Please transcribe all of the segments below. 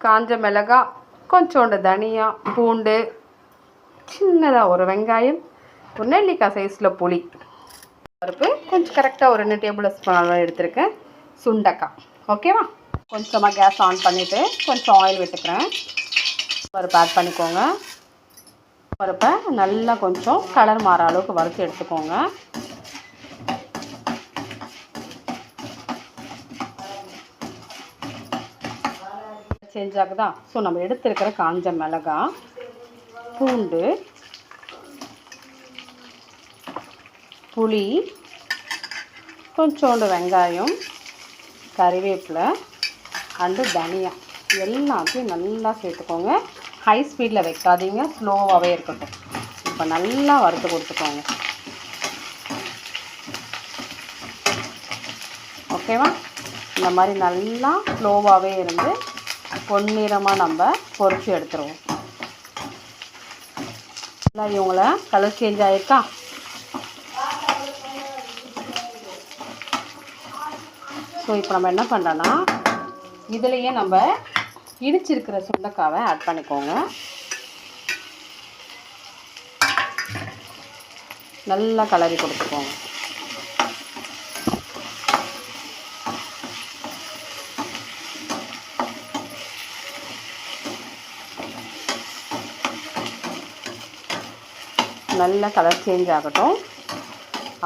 காஞ்ச மிளகாய், கொஞ்சோண்டு தனியா, பூண்டு, சின்னதாக ஒரு வெங்காயம், ஒரு நெல்லிக்காய் சைஸில் புளி, பருப்பு கொஞ்சம் கரெக்டாக ஒரு 2 டேபிள் ஸ்பூன் அளவு எடுத்துருக்கேன். சுண்டைக்காய். ஓகேவா? கொஞ்சமாக கேஸ் ஆன் பண்ணிவிட்டு கொஞ்சம் ஆயில் விட்டுக்கிறேன். பருப்பு ஆட் பண்ணிக்கோங்க. பருப்பை நல்லா கொஞ்சம் கலர் மாற அளவுக்கு வறுத்து எடுத்துக்கோங்க. சேஞ்ச் ஆகுதா? ஸோ நம்ம எடுத்துருக்கிற காஞ்ச மிளகாய், பூண்டு, புளி, கொஞ்சோண்டு வெங்காயம், கறிவேப்பிலை அண்டு தனியா எல்லாத்தையும் நல்லா சேர்த்துக்கோங்க. ஹை ஸ்பீடில் வைக்காதீங்க, ஸ்லோவாகவே இருக்கட்டும். இப்போ நல்லா வறுத்து கொடுத்துக்கோங்க. ஓகேவா? இந்த மாதிரி நல்லா ஸ்லோவாகவே இருந்து பொன்னிறமாக நம்ம பொரிச்சு எடுத்துருவோம். நல்லா இவங்கள கலர் சேஞ்ச் ஆகிருக்கா? ஸோ இப்போ நம்ம என்ன பண்ணுறோன்னா இதுலேயே நம்ம இடிச்சிருக்கிற சுண்டைக்காவை ஆட் பண்ணிக்கோங்க. நல்லா கலரி கொடுத்துக்கோங்க. நல்லா கலர் சேஞ்ச் ஆகட்டும்.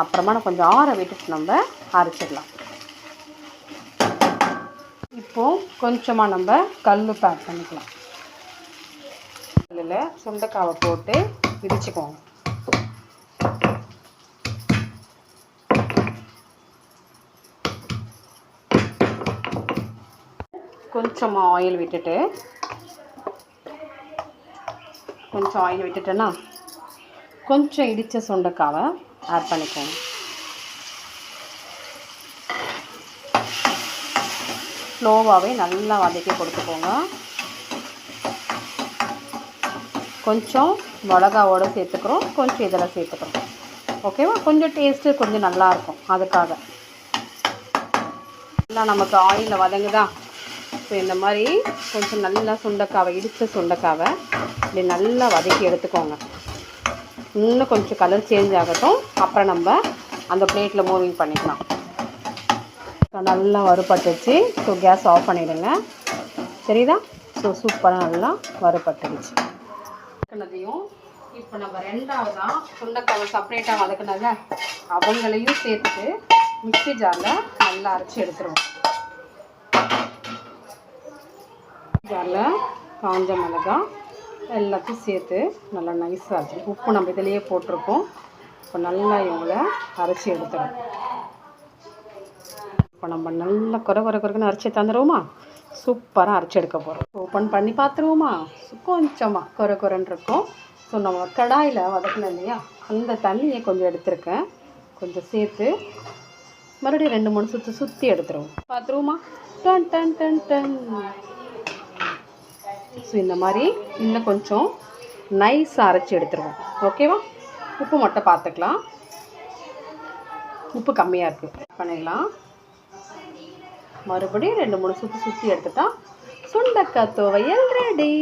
அப்புறமா கொஞ்சம் ஆற விட்டுட்டு நம்ம அரைச்சிடலாம். இப்போது கொஞ்சமாக நம்ம கல்லுப்பு ஆட் பண்ணிக்கலாம். கல்லில் சுண்டைக்காவை போட்டு இடிச்சுக்கோங்க. கொஞ்சமாக ஆயில் விட்டுட்டேன்னா கொஞ்சம் இடித்த சுண்டைக்காவை ஆட் பண்ணிக்கோங்க. ஸ்லோவாகவே நல்லா வதக்கி கொடுத்துக்கோங்க. கொஞ்சம் மிளகாவோடு சேர்த்துக்கிறோம், கொஞ்சம் இதில் சேர்த்துக்கிறோம். ஓகேவா? கொஞ்சம் டேஸ்ட்டு கொஞ்சம் நல்லாயிருக்கும், அதுக்காக. நல்லா நமக்கு ஆயிலில் வதங்குதா? ஸோ இந்த மாதிரி கொஞ்சம் நல்லா சுண்டைக்காவை, இடித்த சுண்டைக்காவை இப்படி நல்லா வதக்கி எடுத்துக்கோங்க. இன்னும் கொஞ்சம் கலர் சேஞ்ச் ஆகட்டும். அப்புறம் நம்ம அந்த பிளேட்டில் மூவிங் பண்ணிக்கலாம். நல்லா வறுபட்டுச்சு. ஸோ கேஸ் ஆஃப் பண்ணிவிடுங்க. சரிதா? ஸோ சூப்பராக நல்லா வறுபட்டுடுச்சு. வதக்கினதையும் இப்போ நம்ம ரெண்டாவதாக சுண்டைக்காவை செப்பரேட்டாக வதக்கினத அவங்களையும் சேர்த்து மிக்ஸி ஜாரில் நல்லா அரைச்சி எடுத்துருவோம். ஜாரில் காஞ்ச மிளகாய் எல்லாத்தையும் சேர்த்து நல்லா நைஸாக அரைச்சி, உப்பு நம்ம இதிலேயே போட்டிருக்கோம். இப்போ நல்லா இவங்களை அரைச்சி எடுத்துடும். இப்போ நம்ம நல்லா குறைக்குன்னு அரைச்சி தந்துடுவோமா? சூப்பராக அரைச்சி எடுக்க போகிறோம். ஓப்பன் பண்ணி பார்த்துருவோமா? கொஞ்சமாக குறைன்னு இருக்கும். ஸோ நம்ம கடாயில் வதக்கணும் இல்லையா, அந்த தண்ணியை கொஞ்சம் எடுத்துருக்கேன். கொஞ்சம் சேர்த்து மறுபடியும் 2-3 சுற்றி எடுத்துருவோம். பார்த்துருவோமா? டன் டன் டன் டன். ஸோ இந்த மாதிரி இன்னும் கொஞ்சம் நைஸாக அரைச்சி எடுத்துருவோம். ஓகேவா? உப்பு மட்டும் பார்த்துக்கலாம். உப்பு கம்மியாக இருக்குது, பண்ணிடலாம். மறுபடியும் 2-3 சுற்றி எடுத்துட்டா சுண்டைக்காய் துவையல் ரெடி.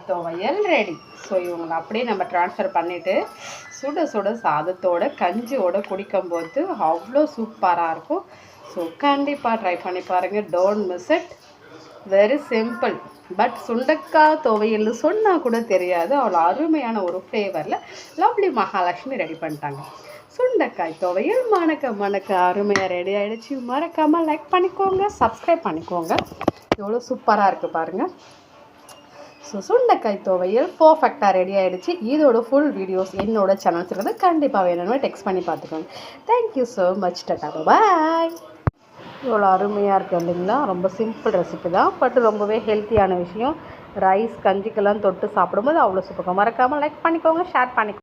துவையல் ரெடி. ஸோ இவங்களை அப்படியே நம்ம ட்ரான்ஸ்ஃபர் பண்ணிவிட்டு சுட சுட சாதத்தோட கஞ்சியோட குடிக்கும்போது அவ்வளோ சூப்பராக இருக்கும். ஸோ கண்டிப்பாக ட்ரை பண்ணி பாருங்கள். Don't miss it. Very simple. But சுண்டைக்காய் துவையல் சொன்னால் கூட தெரியாது, அவ்வளோ அருமையான ஒரு ஃப்ளேவரில் லவ்லி மகாலட்சுமி ரெடி பண்ணிட்டாங்க. சுண்டைக்காய் துவையல் மணக்க அருமையாக ரெடி ஆகிடுச்சு. மறக்காமல் லைக் பண்ணிக்கோங்க, சப்ஸ்கிரைப் பண்ணிக்கோங்க. எவ்வளோ சூப்பராக இருக்குது பாருங்கள். ஸோ சுண்டைக்காய் துவையல் பர்ஃபெக்டாக ரெடி ஆகிடுச்சு. இதோட ஃபுல் வீடியோஸ் என்னோட சேனல்ஸ் இருக்குது, கண்டிப்பாக வேணும்னு டெக்ஸ்ட் பண்ணி பார்த்துக்கோங்க. Thank you so much. Tata bye. இவ்வளோ அருமையாக இருக்குது இல்லைங்களா? ரொம்ப சிம்பிள் ரெசிபி தான், பட் ரொம்பவே ஹெல்த்தியான விஷயம். ரைஸ் கஞ்சிக்கெல்லாம் தொட்டு சாப்பிடும்போது அவ்வளோ சூப்பராக. மறக்காமல் லைக் பண்ணிக்கோங்க, ஷேர் பண்ணிக்கோங்க.